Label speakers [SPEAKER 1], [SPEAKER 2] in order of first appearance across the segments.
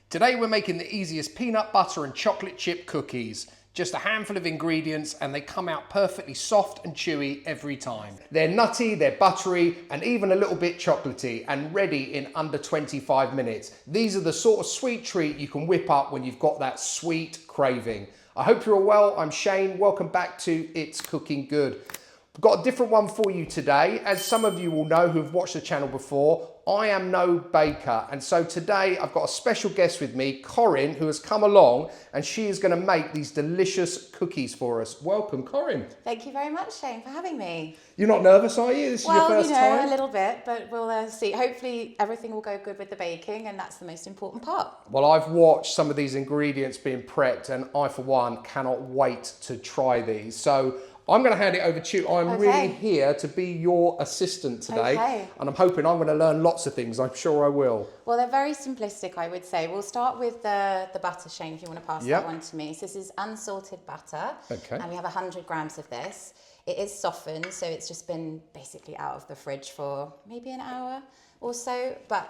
[SPEAKER 1] Today we're making the easiest peanut butter and chocolate chip cookies. Just a handful of ingredients and they come out perfectly soft and chewy every time. They're nutty, they're buttery, and even a little bit chocolatey and ready in under 25 minutes. These are the sort of sweet treat you can whip up when you've got that sweet craving. I hope you're all well. I'm Shane. Welcome back to It's Cooking Good. I've got a different one for you today. As some of you will know who've watched the channel before, I am no baker. And so today I've got a special guest with me, Corinne, who has come along and she is going to make these delicious cookies for us. Welcome, Corinne.
[SPEAKER 2] Thank you very much, Shane, for having me.
[SPEAKER 1] You're not nervous, are you? This is your first time?
[SPEAKER 2] A little bit, but we'll see. Hopefully everything will go good with the baking and that's the most important part.
[SPEAKER 1] Well, I've watched some of these ingredients being prepped and I, for one, cannot wait to try these. So I'm going to hand it over to you. I'm really here to be your assistant today. And I'm hoping I'm going to learn lots of things. I'm sure I will.
[SPEAKER 2] Well, they're very simplistic, I would say. We'll start with the butter, Shane, if you want to pass that one to me. So this is unsalted butter. And we have 100 grams of this. It is softened, so it's just been basically out of the fridge for maybe an hour or so. But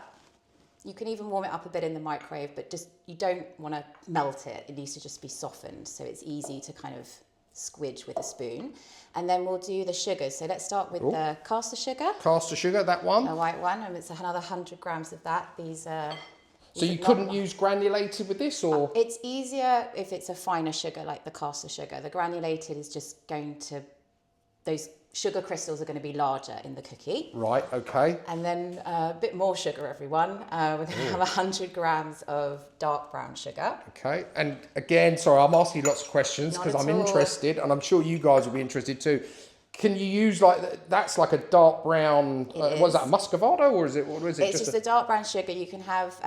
[SPEAKER 2] you can even warm it up a bit in the microwave, but just you don't want to melt it. It needs to just be softened, so it's easy to kind of squidge with a spoon. And then we'll do the sugars. So let's start with the caster sugar.
[SPEAKER 1] Caster sugar, that one.
[SPEAKER 2] The white one, and it's another 100 grams of that. These are...
[SPEAKER 1] So you couldn't use granulated with this, or?
[SPEAKER 2] It's easier if it's a finer sugar like the caster sugar. The granulated is just going to... Those sugar crystals are going to be larger in the cookie.
[SPEAKER 1] Right, okay.
[SPEAKER 2] And then a bit more sugar, everyone. We're going to have 100 grams of dark brown sugar.
[SPEAKER 1] Okay, and again, sorry, I'm asking you lots of questions because I'm interested, and I'm sure you guys will be interested too. Can you use that's like a dark brown, what is that, a muscovado, or is it, what is it?
[SPEAKER 2] It's just a dark brown sugar. You can have,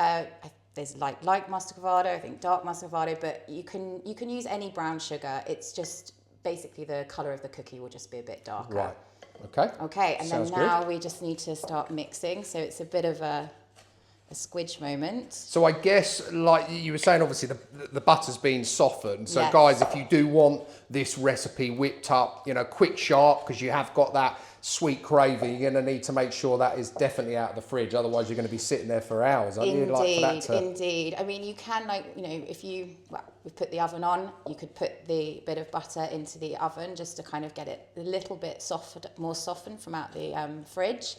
[SPEAKER 2] there's light muscovado, I think dark muscovado, but you can use any brown sugar. It's just, basically the colour of the cookie will just be a bit darker.
[SPEAKER 1] Right, okay.
[SPEAKER 2] Okay, and then now we just need to start mixing. So it's a bit of a squidge moment.
[SPEAKER 1] So I guess, like you were saying, obviously the butter's been softened. So guys, if you do want this recipe whipped up, quick, sharp, because you have got that sweet craving, you're going to need to make sure that is definitely out of the fridge. Otherwise, you're going to be sitting there for hours, aren't you?
[SPEAKER 2] Indeed. I mean, you can, if we've put the oven on, you could put the bit of butter into the oven just to kind of get it a little bit more softened from out the fridge.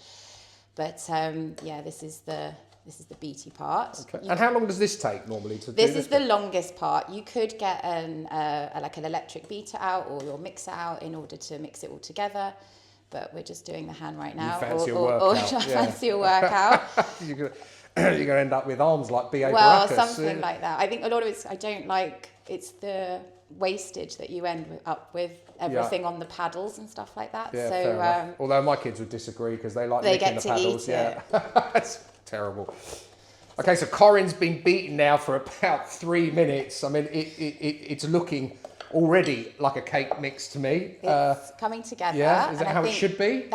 [SPEAKER 2] But this is the beaty part.
[SPEAKER 1] Okay. And how long does this take normally to do
[SPEAKER 2] this? This is the longest part. You could get an electric beater out or your mixer out in order to mix it all together. But we're just doing the hand right now.
[SPEAKER 1] Fancy a workout.
[SPEAKER 2] Fancy a workout.
[SPEAKER 1] You're going to end up with arms like B.A.
[SPEAKER 2] Well,
[SPEAKER 1] Baracus.
[SPEAKER 2] Something like that. I think a lot of it's, I don't like, it's the wastage that you end up with everything on the paddles and stuff like that.
[SPEAKER 1] Yeah, so, although my kids would disagree because they like licking the paddles. It's terrible. Okay, so Corinne's been beaten now for about 3 minutes. I mean, it's looking already like a cake mix to me.
[SPEAKER 2] It's coming together.
[SPEAKER 1] Yeah, is that how it should be?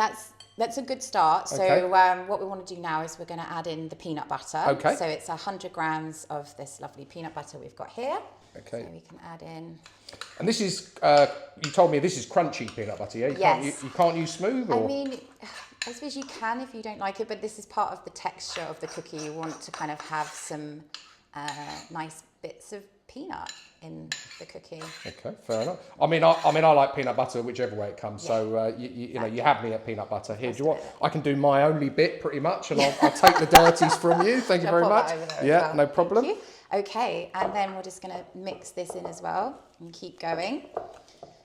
[SPEAKER 2] That's a good start. So what we want to do now is we're going to add in the peanut butter. Okay. So it's 100 grams of this lovely peanut butter we've got here. Okay. So we can add in. And
[SPEAKER 1] this is, you told me this is crunchy peanut butter, yeah?
[SPEAKER 2] Yes.
[SPEAKER 1] You can't use smooth, or?
[SPEAKER 2] I mean, I suppose you can if you don't like it, but this is part of the texture of the cookie. You want to kind of have some nice bits of peanut in the cookie. Okay,
[SPEAKER 1] fair enough. I mean, I like peanut butter whichever way it comes. So you have me at peanut butter. Here, do you want? I can do my only bit pretty much, and I'll take the dirties from you. Thank you very much. Yeah, no problem.
[SPEAKER 2] Thank you. Okay, and then we're just going to mix this in as well and keep going.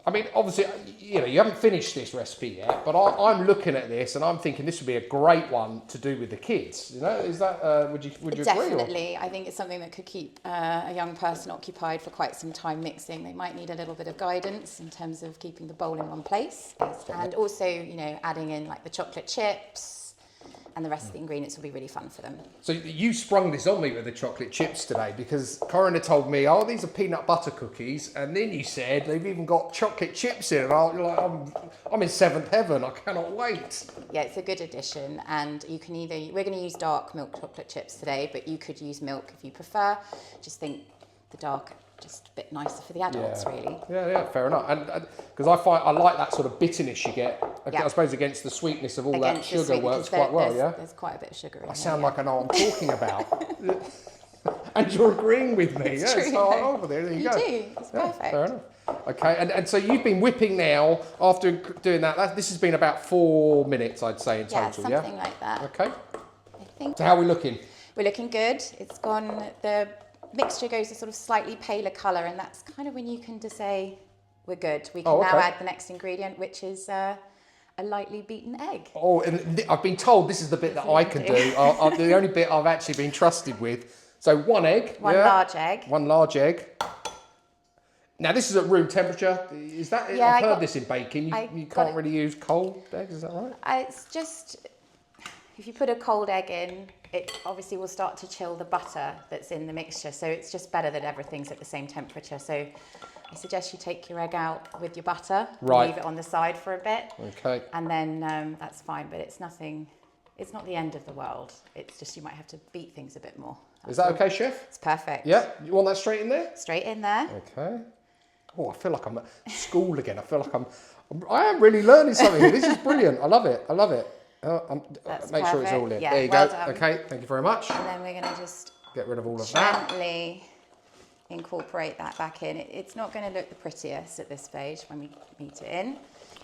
[SPEAKER 1] I mean, obviously, you haven't finished this recipe yet, but I'm looking at this and I'm thinking this would be a great one to do with the kids. Is that, would you agree?
[SPEAKER 2] Definitely. I think it's something that could keep a young person occupied for quite some time mixing. They might need a little bit of guidance in terms of keeping the bowl in one place. And also, adding in like the chocolate chips, and the rest of the ingredients will be really fun for them. So
[SPEAKER 1] you sprung this on me with the chocolate chips today because Corinne told me, these are peanut butter cookies, and then you said they've even got chocolate chips in, and I'm in seventh heaven. I cannot wait.
[SPEAKER 2] Yeah, it's a good addition, and you can we're going to use dark milk chocolate chips today, but you could use milk if you prefer. Just think the dark just a bit nicer for the adults, really.
[SPEAKER 1] Yeah, fair enough. And because I like that sort of bitterness you get. I suppose against the sweetness of all that sugar works quite well.
[SPEAKER 2] There's quite a bit of sugar in
[SPEAKER 1] I sound like I know what I'm talking about. And you're agreeing with me.
[SPEAKER 2] It's
[SPEAKER 1] Yeah,
[SPEAKER 2] true.
[SPEAKER 1] so there you go.
[SPEAKER 2] You do. It's perfect.
[SPEAKER 1] Fair enough. Okay, and so you've been whipping now after doing that. This has been about 4 minutes, I'd say, in total.
[SPEAKER 2] Yeah, something like that.
[SPEAKER 1] Okay.
[SPEAKER 2] I think.
[SPEAKER 1] So how are we looking?
[SPEAKER 2] We're looking good. It's gone. The mixture goes a sort of slightly paler colour, and that's kind of when you can just say we're good. We can now add the next ingredient, which is a lightly beaten egg.
[SPEAKER 1] Oh, and I've been told this is the bit that I can do. The only bit I've actually been trusted with. So 1 egg.
[SPEAKER 2] One large egg.
[SPEAKER 1] 1 large egg. Now this is at room temperature. Is that?
[SPEAKER 2] Yeah,
[SPEAKER 1] I've heard this in baking. You can't really use cold eggs. Is that right?
[SPEAKER 2] It's just if you put a cold egg in, it obviously will start to chill the butter that's in the mixture. So it's just better that everything's at the same temperature. So I suggest you take your egg out with your butter, leave it on the side for a bit.
[SPEAKER 1] Okay.
[SPEAKER 2] And then that's fine, but it's nothing. It's not the end of the world. It's just you might have to beat things a bit more.
[SPEAKER 1] Is that okay, chef?
[SPEAKER 2] It's perfect.
[SPEAKER 1] Yeah. You want that straight in there?
[SPEAKER 2] Straight in there.
[SPEAKER 1] Okay. Oh, I feel like I'm at school again. I feel like I am really learning something here. This is brilliant. I love it. I love it.
[SPEAKER 2] That's
[SPEAKER 1] make sure it's all in.
[SPEAKER 2] Yeah,
[SPEAKER 1] there you
[SPEAKER 2] well
[SPEAKER 1] go.
[SPEAKER 2] done.
[SPEAKER 1] Okay, thank you very much.
[SPEAKER 2] And then we're going to just
[SPEAKER 1] get rid of all of that.
[SPEAKER 2] Gently incorporate that back in. It's not going to look the prettiest at this stage when we beat it in.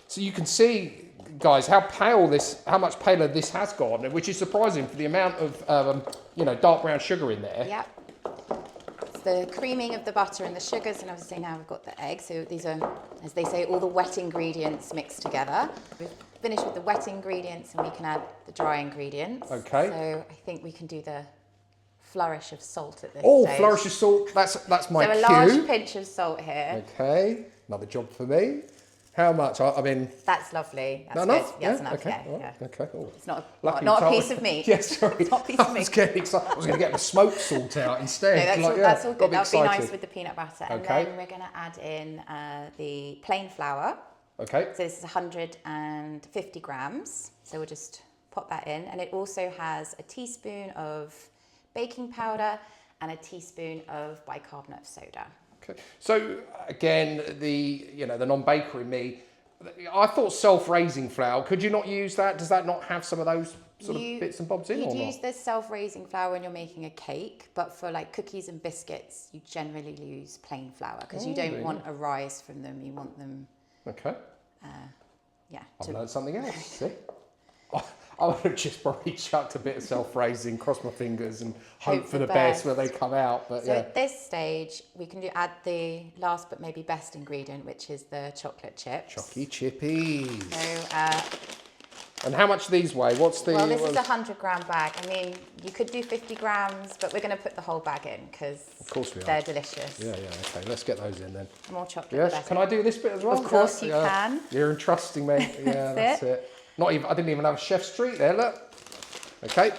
[SPEAKER 1] So you can see, guys, how much paler this has gone, which is surprising for the amount of, dark brown sugar in there.
[SPEAKER 2] Yep. It's the creaming of the butter and the sugars, and obviously now we've got the eggs. So these are, as they say, all the wet ingredients mixed together. We've finished with the wet ingredients, and we can add the dry ingredients.
[SPEAKER 1] Okay.
[SPEAKER 2] So I think we can do the flourish of salt at this
[SPEAKER 1] Oh,
[SPEAKER 2] stage.
[SPEAKER 1] flourish of salt. That's my cue.
[SPEAKER 2] So a large pinch of salt here.
[SPEAKER 1] Okay. Another job for me. How much? I mean...
[SPEAKER 2] That's lovely. That's
[SPEAKER 1] enough?
[SPEAKER 2] good. Yeah, that's enough.
[SPEAKER 1] Okay.
[SPEAKER 2] Yeah, yeah.
[SPEAKER 1] Okay. Oh.
[SPEAKER 2] It's not a piece of meat.
[SPEAKER 1] Yes, sorry.
[SPEAKER 2] It's not a piece of
[SPEAKER 1] I was
[SPEAKER 2] meat.
[SPEAKER 1] getting excited. I was going to get the smoked salt out instead.
[SPEAKER 2] No, that's all good. That'll be nice
[SPEAKER 1] excited.
[SPEAKER 2] with the peanut butter.
[SPEAKER 1] Okay.
[SPEAKER 2] And then we're going to add in the plain flour.
[SPEAKER 1] Okay.
[SPEAKER 2] So this is 150 grams. So we'll just pop that in. And it also has a teaspoon of baking powder and a teaspoon of bicarbonate of soda.
[SPEAKER 1] Okay. So again, the non-baker in me, I thought self-raising flour. Could you not use that? Does that not have some of those sort of bits and bobs in, or not?
[SPEAKER 2] You'd use the self-raising flour when you're making a cake, but for like cookies and biscuits, you generally use plain flour because you don't want a rise from them. You want them.
[SPEAKER 1] Okay.
[SPEAKER 2] Yeah.
[SPEAKER 1] I've learned something else. See. I would have just probably chucked a bit of self-raising, crossed my fingers and hope for the best when they come out. But
[SPEAKER 2] so at this stage, we can add the last but maybe best ingredient, which is the chocolate chips.
[SPEAKER 1] Chocky chippies.
[SPEAKER 2] So,
[SPEAKER 1] and how much these weigh? What's the...
[SPEAKER 2] Well, this is a 100-gram bag. I mean, you could do 50 grams, but we're going to put the whole bag in because they're delicious.
[SPEAKER 1] Yeah, okay. Let's get those in then.
[SPEAKER 2] The more chocolate,
[SPEAKER 1] yes.
[SPEAKER 2] the better.
[SPEAKER 1] Can I do this bit as well?
[SPEAKER 2] Of course you can.
[SPEAKER 1] You're entrusting me. Yeah, that's it. Not even. I didn't even have a chef's treat there. Look. Okay.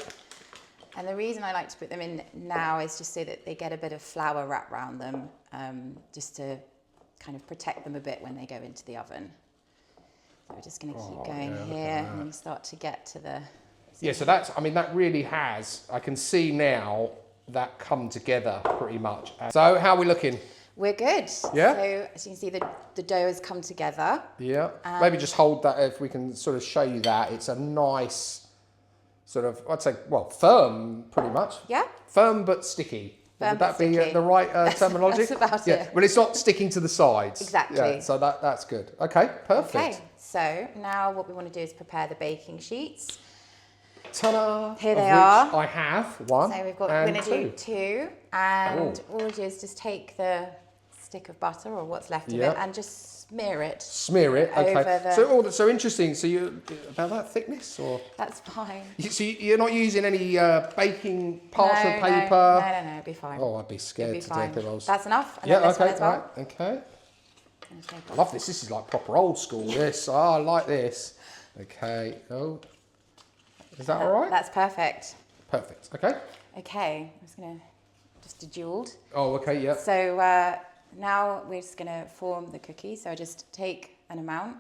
[SPEAKER 2] And the reason I like to put them in now is just so that they get a bit of flour wrapped around them, just to kind of protect them a bit when they go into the oven. So we're just going to keep going here, and you start to get to the...
[SPEAKER 1] Yeah, so that's, I mean, that really has, I can see now that come together pretty much. So how are we looking?
[SPEAKER 2] We're good.
[SPEAKER 1] Yeah.
[SPEAKER 2] So as you can see, the dough has come together.
[SPEAKER 1] Yeah. Maybe just hold that if we can sort of show you that. It's a nice sort of, I'd say, well, firm pretty much.
[SPEAKER 2] Yeah.
[SPEAKER 1] Firm but sticky. Would that be the right terminology?
[SPEAKER 2] That's about it.
[SPEAKER 1] Well, it's not sticking to the sides.
[SPEAKER 2] Exactly.
[SPEAKER 1] Yeah, so that's good. Okay, perfect.
[SPEAKER 2] Okay, so now what we want to do is prepare the baking sheets.
[SPEAKER 1] Ta-da!
[SPEAKER 2] Here they are.
[SPEAKER 1] I have one.
[SPEAKER 2] So we're going to do two, and all we do is just take the stick of butter or what's left of it and just smear it.
[SPEAKER 1] Smear it. Okay. So interesting. So you about that thickness or?
[SPEAKER 2] That's fine.
[SPEAKER 1] So you're not using any baking parchment paper?
[SPEAKER 2] No, it'd be fine.
[SPEAKER 1] Oh, I'd be scared to death if I was.
[SPEAKER 2] That's enough. And
[SPEAKER 1] yeah.
[SPEAKER 2] this one
[SPEAKER 1] Okay.
[SPEAKER 2] as well.
[SPEAKER 1] Right. Okay. I love this. This is like proper old school. This. Oh, I like this. Okay. Oh. Is that all right?
[SPEAKER 2] That's perfect.
[SPEAKER 1] Perfect. Okay.
[SPEAKER 2] Okay. I'm just going to just jeweled.
[SPEAKER 1] Oh, okay. Yeah.
[SPEAKER 2] So now we're just going to form the cookies. So I just take an amount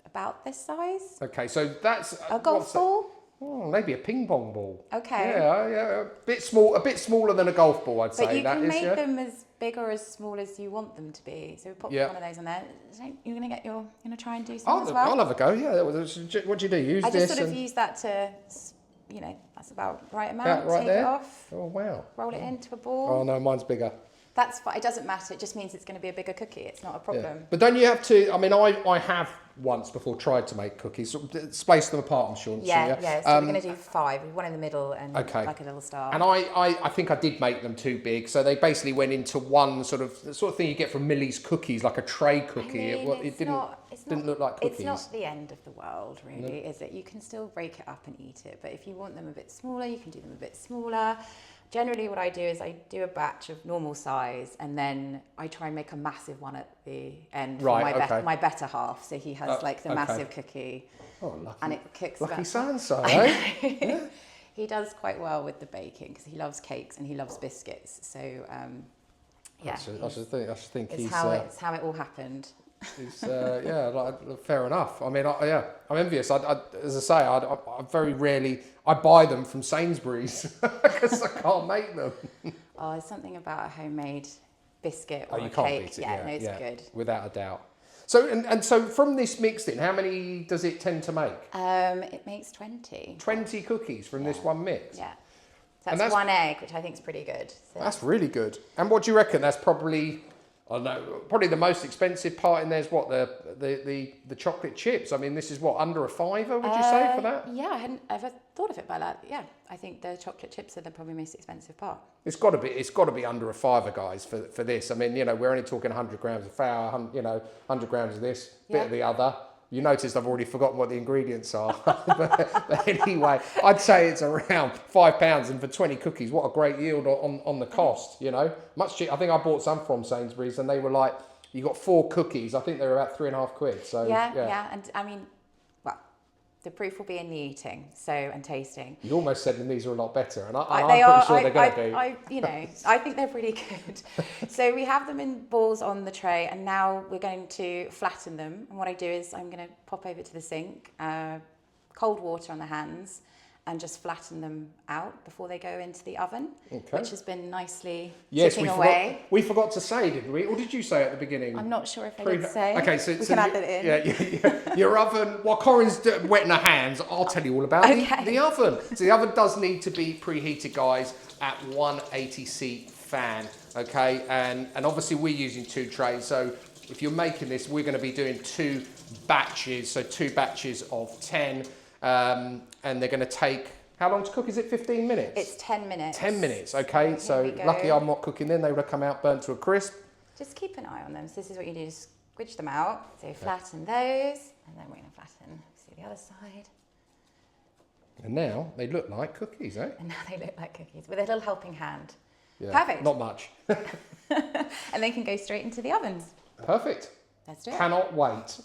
[SPEAKER 2] about this size.
[SPEAKER 1] Okay. So that's
[SPEAKER 2] a golf ball.
[SPEAKER 1] Oh, maybe a ping pong ball.
[SPEAKER 2] Okay.
[SPEAKER 1] Yeah, a bit smaller than a golf ball, I'd say.
[SPEAKER 2] But you can make them as big or as small as you want them to be. So we pop one of those on there. You're gonna try and do some as well.
[SPEAKER 1] I'll have a go. Yeah. What do you do? Use
[SPEAKER 2] I
[SPEAKER 1] this.
[SPEAKER 2] just sort of use that to you know, that's about the right amount.
[SPEAKER 1] That right
[SPEAKER 2] Take
[SPEAKER 1] there?
[SPEAKER 2] it off.
[SPEAKER 1] Oh, wow.
[SPEAKER 2] Roll it into a ball.
[SPEAKER 1] Oh, no, mine's bigger.
[SPEAKER 2] That's fine. It doesn't matter. It just means it's going to be a bigger cookie. It's not a problem.
[SPEAKER 1] Yeah. But don't you have to, I mean, I have once before tried to make cookies, space them apart, I'm sure.
[SPEAKER 2] Yeah. So we're going to do 5, one in the middle and like a little star.
[SPEAKER 1] And I think I did make them too big, so they basically went into one sort of thing you get from Millie's cookies, like a tray cookie.
[SPEAKER 2] I mean,
[SPEAKER 1] it didn't look like cookies.
[SPEAKER 2] It's not the end of the world, really, is it? You can still break it up and eat it, but if you want them a bit smaller, you can do them a bit smaller. Generally, what I do is I do a batch of normal size, and then I try and make a massive one at the end for my better half. So he has like the massive cookie, and it cooks.
[SPEAKER 1] Lucky so-and-so, eh? Yeah.
[SPEAKER 2] He does quite well with the baking because he loves cakes and he loves biscuits. So yeah,
[SPEAKER 1] I should think
[SPEAKER 2] it's
[SPEAKER 1] he's
[SPEAKER 2] how it all happened.
[SPEAKER 1] It's, fair enough. I mean, I'm envious. As I say, I very rarely I buy them from Sainsbury's because I can't make them.
[SPEAKER 2] Oh, there's something about a homemade biscuit or
[SPEAKER 1] you
[SPEAKER 2] a
[SPEAKER 1] can't
[SPEAKER 2] cake.
[SPEAKER 1] beat it.
[SPEAKER 2] Yeah, no, it's good.
[SPEAKER 1] Without a doubt. So and so from this mix, then, how many does it tend to make?
[SPEAKER 2] It makes 20.
[SPEAKER 1] 20 cookies from this one mix.
[SPEAKER 2] Yeah. So that's 1 egg, which I think is pretty good. So.
[SPEAKER 1] That's really good. And what do you reckon? That's probably. I don't know, probably the most expensive part in there is what, the chocolate chips. I mean, this is what, under £5, would you say, for that?
[SPEAKER 2] Yeah, I hadn't ever thought of it by that. Yeah, I think the chocolate chips are the probably most expensive part.
[SPEAKER 1] It's got to be under £5, guys, for this. I mean, you know, we're only talking 100 grams of flour, 100 grams of this, bit of the other. You noticed I've already forgotten what the ingredients are. but anyway, I'd say it's around £5, and for 20 cookies, what a great yield on the cost, you know. Much cheap. I think I bought some from Sainsbury's, and they were like, you got 4 cookies. I think they were about £3.50. So
[SPEAKER 2] yeah. And I mean, well, the proof will be in the eating, and tasting.
[SPEAKER 1] You almost said that these are a lot better, and I'm pretty sure they're going to be.
[SPEAKER 2] I think they're pretty good. So we have them in balls on the tray, and now we're going to flatten them. And what I do is I'm going to pop over to the sink, cold water on the hands, and just flatten them out before they go into the oven, which has been nicely ticking away.
[SPEAKER 1] We forgot to say, didn't we? Or did you say at the beginning?
[SPEAKER 2] I'm not sure if I did say.
[SPEAKER 1] Okay, so
[SPEAKER 2] we can add that in.
[SPEAKER 1] Yeah, your oven, while Corinne's wetting her hands, I'll tell you all about the oven. So the oven does need to be preheated, guys, at 180C fan, okay? And obviously we're using 2 trays, so if you're making this, we're going to be doing 2 batches, so 2 batches of 10. And they're going to take, how long to cook? Is it 15 minutes?
[SPEAKER 2] It's 10 minutes.
[SPEAKER 1] 10 minutes, okay. So lucky I'm not cooking then. They would have come out burnt to a crisp.
[SPEAKER 2] Just keep an eye on them. So this is what you do, just squidge them out. So flatten those, and then we're going to flatten, see the other side.
[SPEAKER 1] And now they look like cookies, eh?
[SPEAKER 2] And now they look like cookies with a little helping hand.
[SPEAKER 1] Yeah,
[SPEAKER 2] perfect.
[SPEAKER 1] Not much.
[SPEAKER 2] And they can go straight into the ovens.
[SPEAKER 1] Perfect.
[SPEAKER 2] Let's do it.
[SPEAKER 1] Cannot wait.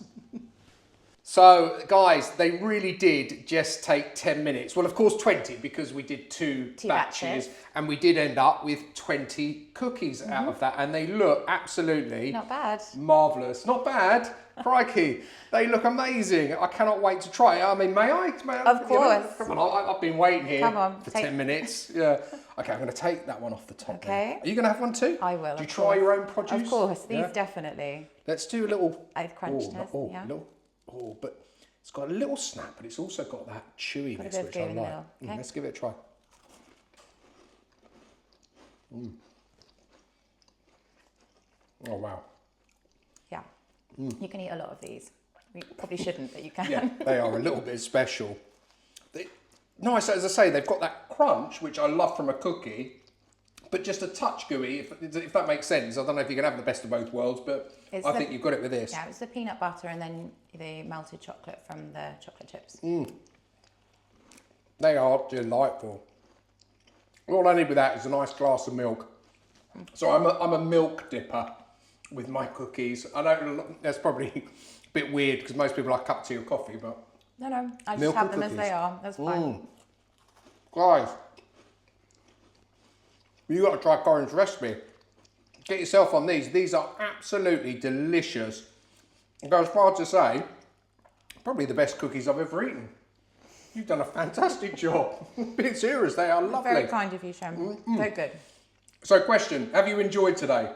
[SPEAKER 1] So, guys, they really did just take 10 minutes. Well, of course, 20, because we did two batches, and we did end up with 20 cookies out of that, and they look absolutely
[SPEAKER 2] not bad.
[SPEAKER 1] Marvellous. Not bad. Crikey. They look amazing. I cannot wait to try it. I mean, may I?
[SPEAKER 2] Of course.
[SPEAKER 1] Come on, I've been waiting here for 10 minutes. Yeah. Okay, I'm going to take that one off the top.
[SPEAKER 2] Okay.
[SPEAKER 1] Then. Are you going to have one too?
[SPEAKER 2] I will.
[SPEAKER 1] Do you try your own produce?
[SPEAKER 2] Of course. These definitely.
[SPEAKER 1] Let's do a little...
[SPEAKER 2] crunch test.
[SPEAKER 1] But it's got a little snap, but it's also got that chewiness, which I like.
[SPEAKER 2] Okay.
[SPEAKER 1] Let's give it a try. Oh, wow.
[SPEAKER 2] Yeah. You can eat a lot of these. You probably shouldn't, but you can.
[SPEAKER 1] Yeah, they are a little bit special. Nice, as I say, they've got that crunch, which I love from a cookie, but just a touch gooey, if that makes sense. I don't know if you can have the best of both worlds, but I think you've got it with this.
[SPEAKER 2] Yeah, it's the peanut butter and then the melted chocolate from the chocolate chips.
[SPEAKER 1] They are delightful. All I need with that is a nice glass of milk. So I'm a milk dipper with my cookies. I don't. That's probably a bit weird because most people like a cup of tea or coffee, but
[SPEAKER 2] no, I just have them as they are. That's fine.
[SPEAKER 1] Guys, you got to try Corinne's recipe. Get yourself on these. These are absolutely delicious. I go as far to say, probably the best cookies I've ever eaten. You've done a fantastic job. Being serious, they are lovely.
[SPEAKER 2] Very kind of you, Shem. Very good.
[SPEAKER 1] So, question: have you enjoyed today?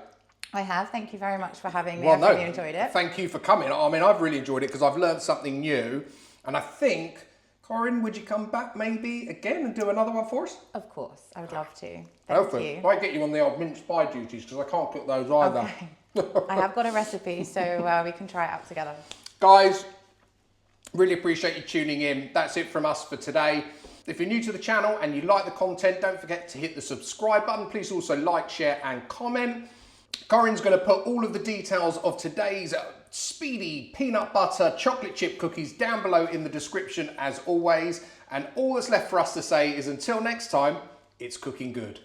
[SPEAKER 2] I have. Thank you very much for having me. I've really enjoyed it.
[SPEAKER 1] Thank you for coming. I mean, I've really enjoyed it because I've learned something new, and I think Corinne, would you come back maybe again and do another one for us?
[SPEAKER 2] Of course, I would love to. Thank you.
[SPEAKER 1] Might get you on the old mince pie duties because I can't cook those either.
[SPEAKER 2] Okay. I have got a recipe, so we can try it out together.
[SPEAKER 1] Guys, really appreciate you tuning in. That's it from us for today. If you're new to the channel and you like the content, don't forget to hit the subscribe button. Please also like, share and comment. Corinne's going to put all of the details of today's speedy peanut butter chocolate chip cookies down below in the description as always. And all that's left for us to say is until next time, it's cooking good.